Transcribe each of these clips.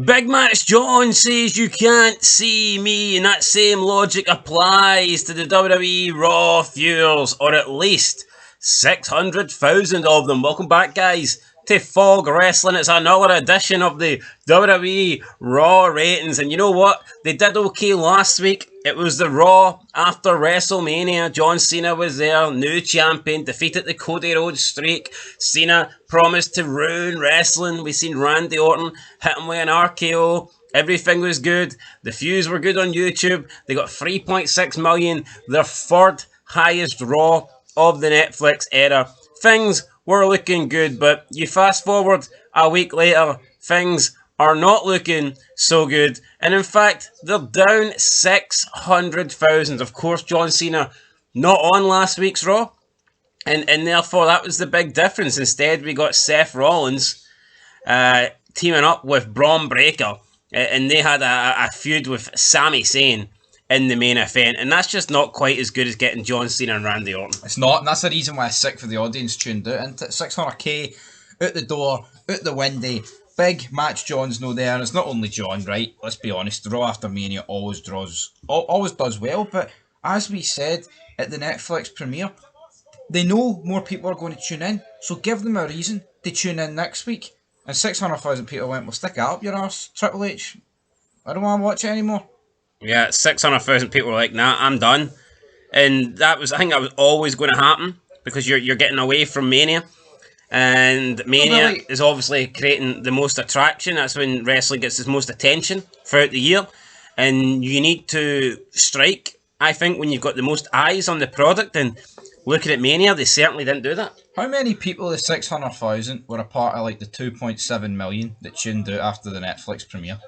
Big Match John says you can't see me, and that same logic applies to the WWE Raw viewers, or at least 600,000 of them. Welcome back, guys, to Fog Wrestling. It's another edition of the WWE Raw ratings, and you know what? They did okay last week. It was the Raw after WrestleMania. John Cena was there, new champion, defeated the Cody Rhodes streak. Cena promised to ruin wrestling. We seen Randy Orton hit him with an RKO. Everything was good. The views were good on YouTube. They got 3.6 million, their third highest Raw of the Netflix era. Things were looking good, but you fast forward a week later, things are not looking so good. And in fact, they're down 600,000. Of course, John Cena not on last week's Raw. And therefore, that was the big difference. Instead, we got Seth Rollins teaming up with Braun Breaker. And they had a feud with Sami Zayn in the main event. And that's just not quite as good as getting John Cena and Randy Orton. It's not, and that's the reason why it's sick for the audience tuned out. And 600k, out the door, out the windy. Big Match John's no there, and it's not only John, right? Let's be honest, Raw after Mania always does well, but as we said at the Netflix premiere, they know more people are going to tune in, so give them a reason to tune in next week. And 600,000 people went, well, stick it up your arse, Triple H. I don't want to watch it anymore. Yeah, 600,000 people were like, nah, I'm done. And I think that was always going to happen, because you're getting away from Mania. And Mania is obviously creating the most attraction. That's when wrestling gets its most attention throughout the year. And you need to strike, I think, when you've got the most eyes on the product. And looking at Mania, they certainly didn't do that. How many people, the 600,000, were a part of like the 2.7 million that tuned out after the Netflix premiere?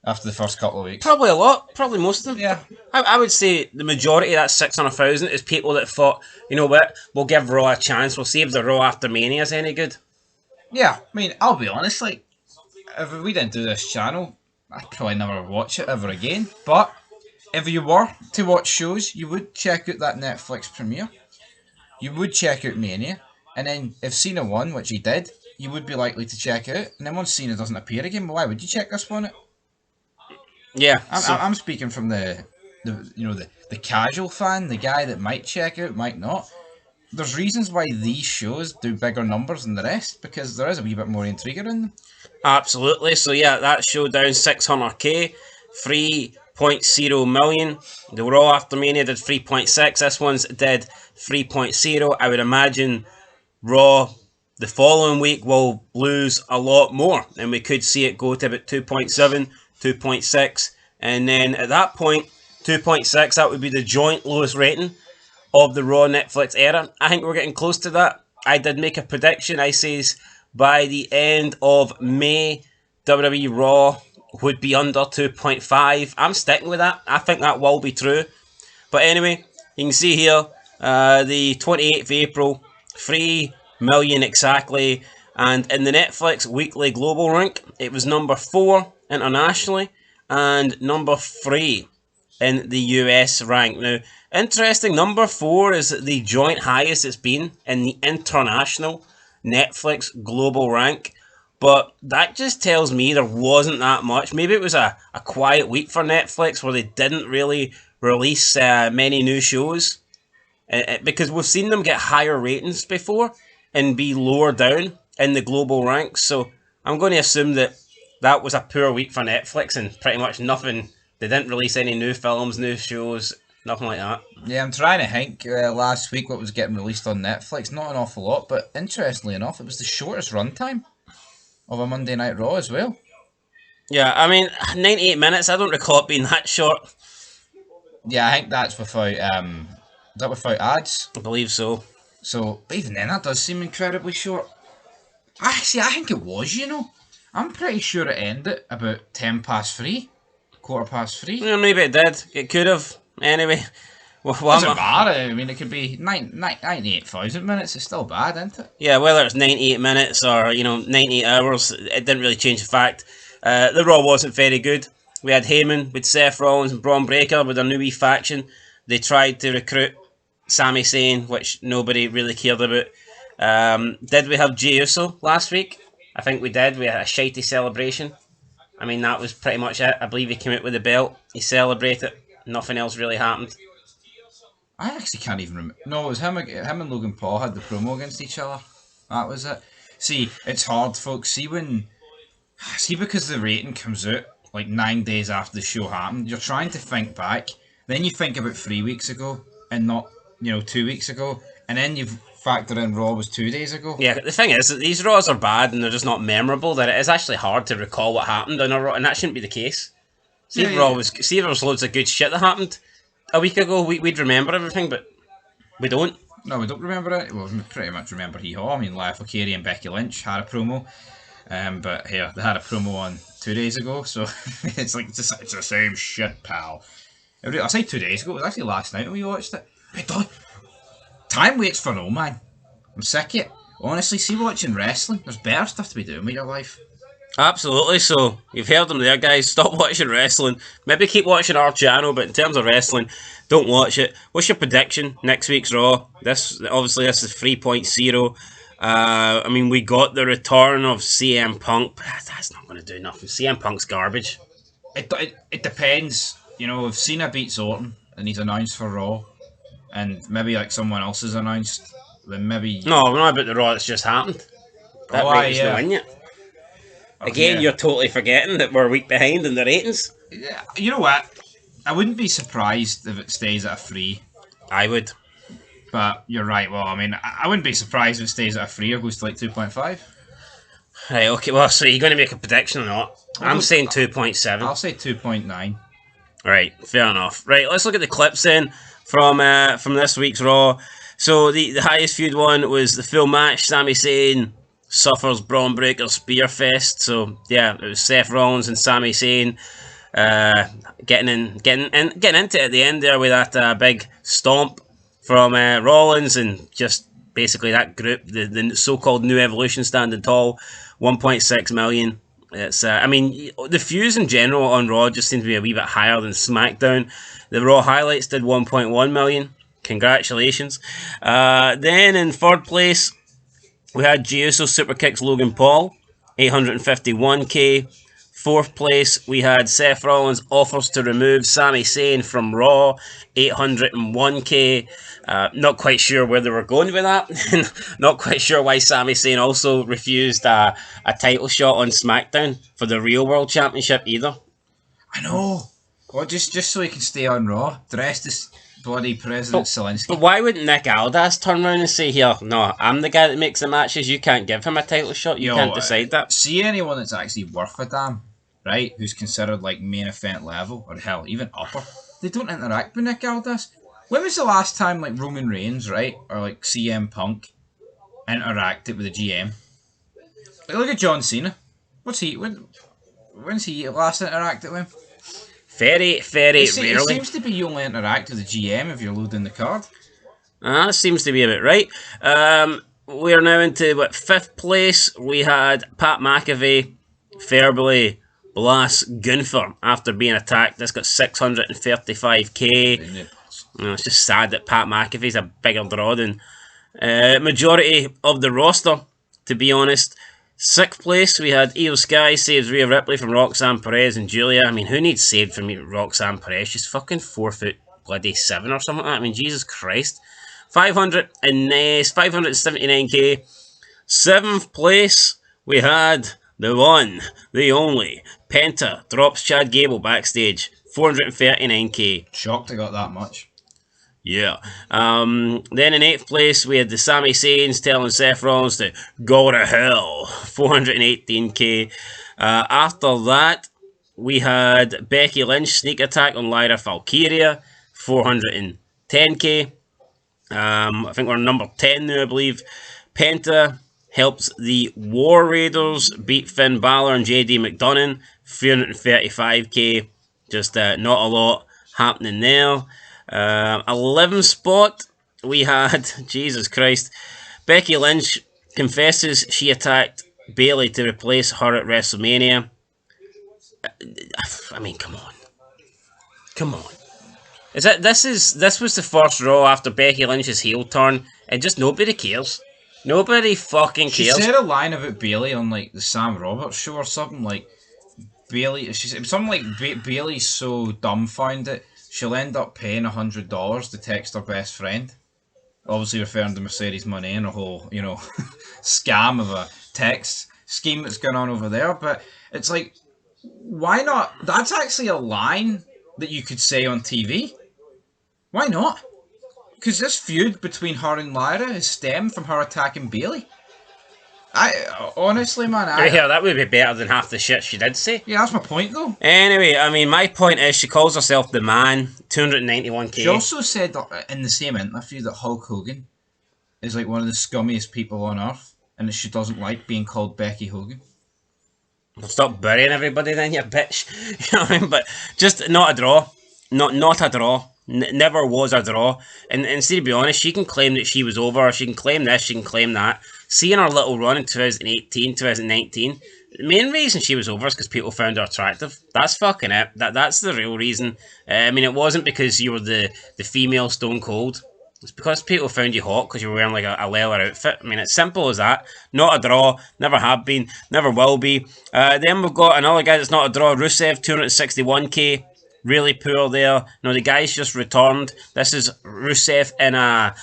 After the first couple of weeks? Probably a lot. Probably most of them. Yeah. I would say the majority of that 600,000 is people that thought, you know what, we'll give Raw a chance. We'll see if the Raw after Mania is any good. Yeah, I mean, I'll be honest, like, if we didn't do this channel, I'd probably never watch it ever again. But if you were to watch shows, you would check out that Netflix premiere. You would check out Mania. And then if Cena won, which he did, you would be likely to check it out. And then once Cena doesn't appear again, why would you check this one out? Yeah, I'm speaking from the casual fan, the guy that might check out, might not. There's reasons why these shows do bigger numbers than the rest, because there is a wee bit more intrigue in them. Absolutely. So yeah, that show down 600k, 3.0 million. The Raw after Mania did 3.6. This one's did 3.0. I would imagine Raw the following week will lose a lot more, and we could see it go to about 2.7. 2.6, and then at that point 2.6, that would be the joint lowest rating of the Raw Netflix era. I think we're getting close to that. I did make a prediction. I says by the end of May, WWE Raw would be under 2.5. I'm sticking with that. I think that will be true. But anyway, you can see here the 28th of April, 3 million exactly, and in the Netflix weekly global rank, it was number 4 internationally and number 3 in the US rank. Now, interesting, number 4 is the joint highest it's been in the international Netflix global rank, but that just tells me there wasn't that much. Maybe it was a quiet week for Netflix where they didn't really release many new shows, because we've seen them get higher ratings before and be lower down in the global ranks. So I'm going to assume that was a poor week for Netflix, and pretty much nothing. They didn't release any new films, new shows, nothing like that. Yeah, I'm trying to think last week what was getting released on Netflix. Not an awful lot, but interestingly enough, it was the shortest runtime of a Monday Night Raw as well. Yeah, I mean, 98 minutes, I don't recall it being that short. Yeah, I think that's without, is that without ads? I believe so. So, but even then, that does seem incredibly short. I think it was, you know. I'm pretty sure it ended about 3:10, 3:15. Yeah, maybe it did. It could have. Anyway. Doesn't matter. I mean, it could be 98,000 minutes. It's still bad, isn't it? Yeah, whether it's 98 minutes or, 98 hours, it didn't really change the fact. The Raw wasn't very good. We had Heyman with Seth Rollins and Braun Breaker with their new wee faction. They tried to recruit Sami Zayn, which nobody really cared about. Did we have Jey Uso last week? I think we did. We had a shitey celebration. I mean, that was pretty much it. I believe he came out with the belt. He celebrated. Nothing else really happened. I actually can't even remember. No, it was him and Logan Paul had the promo against each other. That was it. See, it's hard, folks. See, because the rating comes out like 9 days after the show happened, you're trying to think back. Then you think about 3 weeks ago and not, 2 weeks ago. And then you factor in Raw was 2 days ago. Yeah, the thing is that these Raws are bad and they're just not memorable. That it is actually hard to recall what happened on a Raw, and that shouldn't be the case. See if there was loads of good shit that happened a week ago, we'd remember everything, but we don't. No, we don't remember it. Well, we pretty much remember Hee Haw. I mean, Lyle Carey and Becky Lynch had a promo. But here, they had a promo on 2 days ago, so it's like it's the same shit, pal. I say 2 days ago, it was actually last night when we watched it. Time waits for no man. I'm sick of it. Honestly, see watching wrestling, there's better stuff to be doing with your life. Absolutely, so you've heard them there, guys. Stop watching wrestling. Maybe keep watching our channel, but in terms of wrestling, don't watch it. What's your prediction next week's Raw? This is 3.0. I mean, we got the return of CM Punk, but that's not going to do nothing. CM Punk's garbage. It depends. If Cena beats Orton and he's announced for Raw, and maybe like someone else is announced, then maybe... No, we're not about the Raw that's just happened. That rating's not in yet. Again, you're totally forgetting that we're a week behind in the ratings. Yeah, you know what? I wouldn't be surprised if it stays at a 3. I would. But you're right. Well, I mean, I wouldn't be surprised if it stays at a 3 or goes to like 2.5. Right, okay. Well, so you're going to make a prediction or not? I'm saying 2.7. I'll say 2.9. Right, fair enough. Right, let's look at the clips then from this week's Raw. So the highest viewed one was the full match. Sami Zayn suffers Braun Breaker Spear Fest. So yeah, it was Seth Rollins and Sami Zayn getting into it at the end there with that big stomp from Rollins, and just basically that group, the so-called New Evolution, standing tall. 1.6 million. It's I mean, the views in general on Raw just seem to be a wee bit higher than SmackDown. The Raw highlights did 1.1 million. Congratulations. Then in third place, we had Jey Uso super kicks Logan Paul, 851k. Fourth place, we had Seth Rollins offers to remove Sami Zayn from Raw, 801k. Not quite sure where they were going with that. Not quite sure why Sami Zayn also refused a title shot on SmackDown for the Real World Championship either. I know. Well, just so he can stay on Raw. The rest is bloody President Zelensky. But why wouldn't Nick Aldis turn around and say, here, no, I'm the guy that makes the matches, you can't give him a title shot, you can't decide that. See anyone that's actually worth a damn, right, who's considered like main event level, or hell, even upper, they don't interact with Nick Aldis. When was the last time like Roman Reigns, right, or like CM Punk interacted with the GM? Like, look at John Cena. When's he last interacted with him? Very, very rarely. It seems to be you only interact with the GM if you're loading the card. That seems to be about right. We are now into, fifth place. We had Pat McAfee verbally blast Gunther after being attacked. This got 635k. It's just sad that Pat McAfee's a bigger draw than majority of the roster, to be honest. Sixth place, we had Io Sky saves Rhea Ripley from Roxanne Perez and Julia. I mean, who needs saved from Roxanne Perez? She's fucking 4'7" or something like that. I mean, Jesus Christ. 579k. Seventh place, we had the one, the only, Penta drops Chad Gable backstage. 439k. Shocked I got that much. Yeah. Then in 8th place, we had the Sami Zayns telling Seth Rollins to go to hell. 418k. After that, we had Becky Lynch sneak attack on Lyra Valkyria. 410k. I think we're number 10 now, I believe. Penta helps the War Raiders beat Finn Balor and JD McDonough. 335k. Just not a lot happening there. 11th spot, we had, Jesus Christ, Becky Lynch confesses she attacked Bayley to replace her at WrestleMania. I mean, come on. This was the first Raw after Becky Lynch's heel turn, and just nobody cares. Nobody fucking cares. She said a line about Bayley on like the Sam Roberts show or something, like Bailey, something like Bailey's so dumbfounded she'll end up paying $100 to text her best friend. Obviously referring to Mercedes Money and a whole, scam of a text scheme that's going on over there. But it's like, why not? That's actually a line that you could say on TV. Why not? Because this feud between her and Lyra has stemmed from her attacking Bailey. Honestly, man, Yeah, that would be better than half the shit she did say. Yeah, that's my point, though. Anyway, I mean, my point is she calls herself the man, 291k. She also said in the same interview that Hulk Hogan is like one of the scummiest people on earth, and that she doesn't like being called Becky Hogan. Well, stop burying everybody then, you bitch. You know what I mean? But just not a draw. Not a draw. Never was a draw. And see, to be honest, she can claim that she was over. She can claim this, she can claim that. Seeing her little run in 2018, 2019, the main reason she was over is because people found her attractive. That's fucking it. That's the real reason. I mean, it wasn't because you were the female Stone Cold. It's because people found you hot because you were wearing like a leather outfit. I mean, it's simple as that. Not a draw. Never have been. Never will be. Then we've got another guy that's not a draw. Rusev, 261k. Really poor there. No, the guy's just returned. This is Rusev in a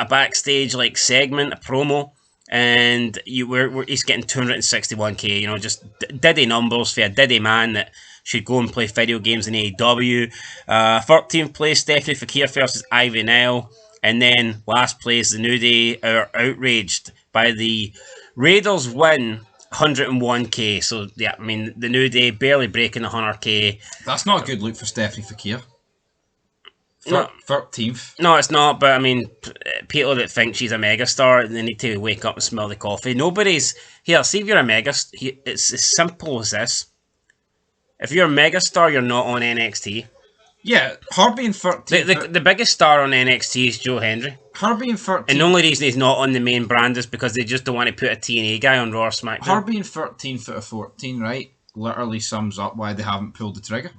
backstage like segment, a promo. And he's getting 261k, just diddy numbers for a diddy man that should go and play video games in AEW. 13th place, Stephanie Fakir versus Ivy Nile. And then last place, the New Day are outraged by the Raiders win 101k. So, yeah, I mean, the New Day barely breaking the 100k. That's not a good look for Stephanie Fakir. 13th. No, it's not, but I mean, people that think she's a megastar, they need to wake up and smell the coffee. Nobody's... Here, see if you're a megastar. It's as simple as this. If you're a megastar, you're not on NXT. Yeah, her being 13th... The biggest star on NXT is Joe Hendry. Her being 13th... And the only reason he's not on the main brand is because they just don't want to put a TNA guy on Raw or SmackDown. Her being 13th out of 14, right, literally sums up why they haven't pulled the trigger.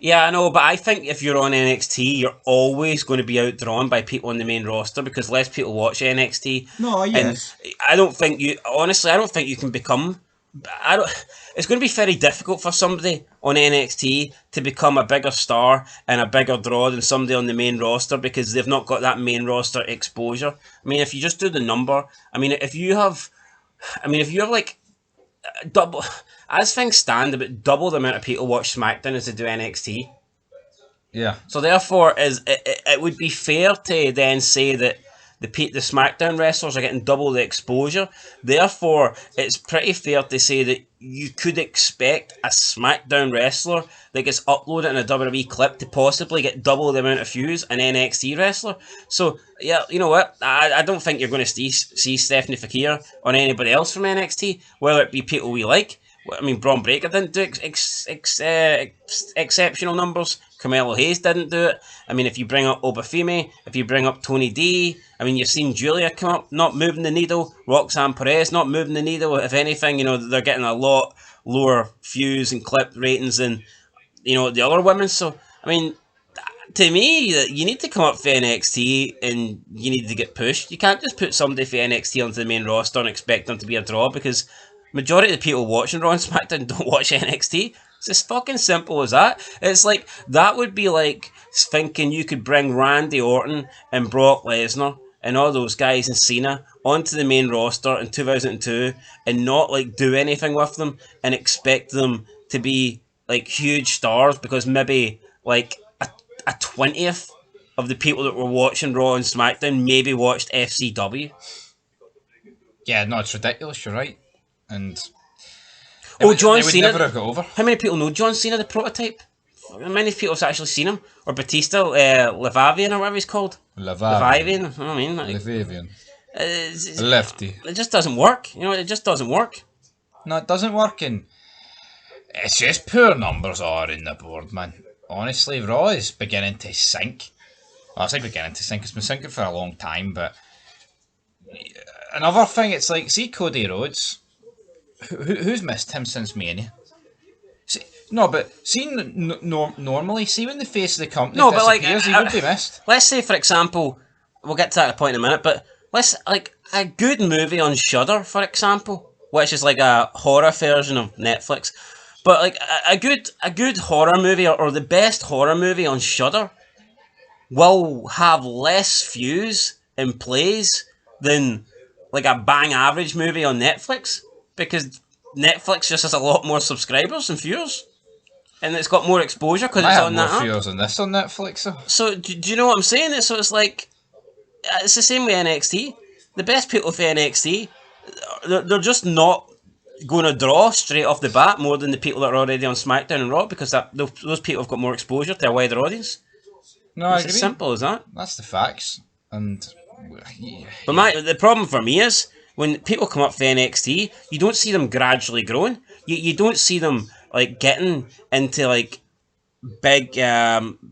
Yeah, I know, but I think if you're on NXT, you're always going to be outdrawn by people on the main roster because less people watch NXT. No, yes. And I don't think you can become... It's going to be very difficult for somebody on NXT to become a bigger star and a bigger draw than somebody on the main roster because they've not got that main roster exposure. I mean, if you just do the number, if you have like double, as things stand, about double the amount of people watch SmackDown as they do NXT. Yeah. So therefore, it would be fair to then say that the SmackDown wrestlers are getting double the exposure. Therefore, it's pretty fair to say that you could expect a SmackDown wrestler that gets uploaded in a WWE clip to possibly get double the amount of views an NXT wrestler. So, yeah, you know what? I don't think you're going to see Stephanie Fakir on anybody else from NXT, whether it be people we like. I mean, Braun Breaker didn't do exceptional numbers. Carmelo Hayes didn't do it. I mean, if you bring up Obafemi, if you bring up Tony D, I mean, you've seen Julia come up, not moving the needle. Roxanne Perez, not moving the needle. If anything, they're getting a lot lower views and clip ratings than, the other women. So, I mean, to me, you need to come up for NXT and you need to get pushed. You can't just put somebody for NXT onto the main roster and expect them to be a draw because majority of the people watching Raw and SmackDown don't watch NXT. It's as fucking simple as that. It's like, that would be like thinking you could bring Randy Orton and Brock Lesnar and all those guys and Cena onto the main roster in 2002 and not like do anything with them and expect them to be like huge stars because maybe like a 20th of the people that were watching Raw and SmackDown maybe watched FCW. Yeah, no, it's ridiculous, you're right. And John Cena. Never have got over. How many people know John Cena, the prototype? How many people have actually seen him? Or Batista, Levavian, or whatever he's called? Levavian. I mean, Levavian. Lefty. It just doesn't work. It just doesn't work. No, it doesn't work, and it's just poor numbers are in the board, man. Honestly, Raw is beginning to sink. Well, I say beginning to sink. It's been sinking for a long time, but another thing, it's like, see Cody Rhodes. Who's missed him since Mania? Normally, see when the face of the company disappears, he would be missed. Let's say, for example, we'll get to that point in a minute, but let's, like, a good movie on Shudder, for example. which is like a horror version of Netflix. But like a good horror movie or the best horror movie on Shudder will have less views and plays than like a bang average movie on Netflix because Netflix just has a lot more subscribers and viewers, and it's got more exposure because I it's have on more that app. viewers than this on Netflix, though. So do you know what I'm saying? It's like it's the same with NXT. The best people for NXT, they're just not going to draw straight off the bat more than the people that are already on SmackDown and Raw because those people have got more exposure to a wider audience. No, I It's agree. as simple as that. That's the facts. And But the problem for me is when people come up for NXT, you don't see them gradually growing. You don't see them like getting into like big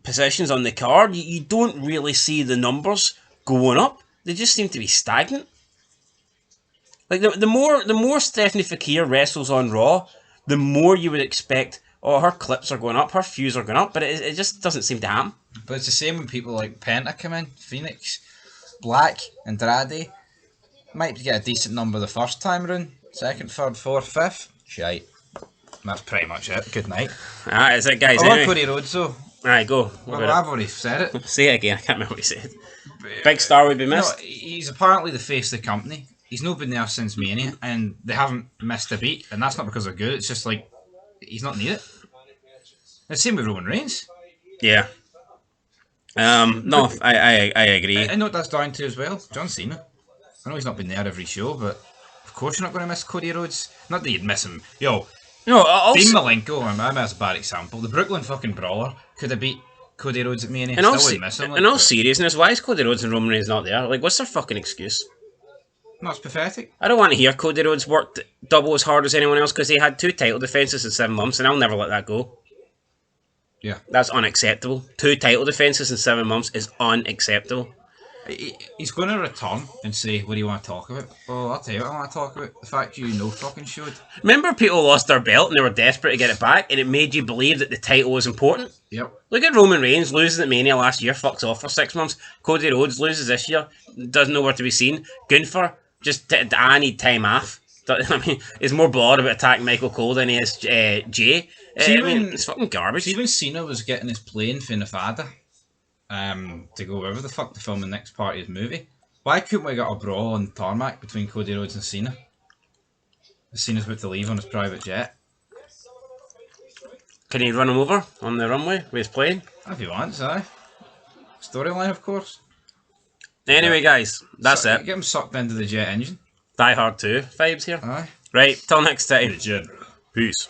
positions on the card. You don't really see the numbers going up. They just seem to be stagnant. Like the more Stephanie Fakir wrestles on Raw, the more you would expect. Oh, her clips are going up, her views are going up, but it just doesn't seem to happen. but it's the same when people like Penta come in, Phoenix, Black, Andrade. Might get a decent number the first time round. Second, third, fourth, fifth. Shite. That's pretty much it. Good night. Ah, is it, guys? I love Anyway. Cody Rhodes though. Alright, go. Well, I've already said it. Say it again. I can't remember what you said. Big star would be No, missed. he's apparently the face of the company. He's not been there since Mania, and they haven't missed a beat. And that's not because they're good. It's just like he's not needed. The same with Roman Reigns. Yeah. No, I agree. I know what that's down to as well. John Cena. I know he's not been there every show, but of course you're not going to miss Cody Rhodes. Not that you'd miss him. Yo, No, Dean also, Malenko, I mean, that's a bad example. The Brooklyn fucking Brawler could have beat Cody Rhodes at Mania. in all, Still wouldn't miss him. in all seriousness, why is Cody Rhodes and Roman Reigns not there? Like, what's their fucking excuse? No, it's pathetic. I don't want to hear Cody Rhodes worked double as hard as anyone else because he had 2 title defenses in 7 months, and I'll never let that go. Yeah. That's unacceptable. 2 title defenses in 7 months is unacceptable. He's going to return and say, what do you want to talk about? Well, I'll tell you what I want to talk about. The fact you know fucking should. Remember people lost their belt and they were desperate to get it back, and it made you believe that the title was important? Yep. Look at Roman Reigns losing at Mania last year, fucks off for 6 months. Cody Rhodes loses this year, doesn't know where to be seen. Gunther, I need time off. I mean, he's more bothered about attacking Michael Cole than he is Jay. It's fucking garbage. See, when Cena was getting his plane for Nevada to go wherever the fuck to film the next part of his movie, why couldn't we get a brawl on tarmac between Cody Rhodes and Cena? Cena's about to leave on his private jet. Can he run him over on the runway with his plane? If he wants, aye. Storyline, of course. Anyway, guys, that's it. Get him sucked into the jet engine. Die Hard 2 vibes here. Aye. Right, till next time. Legend. Peace.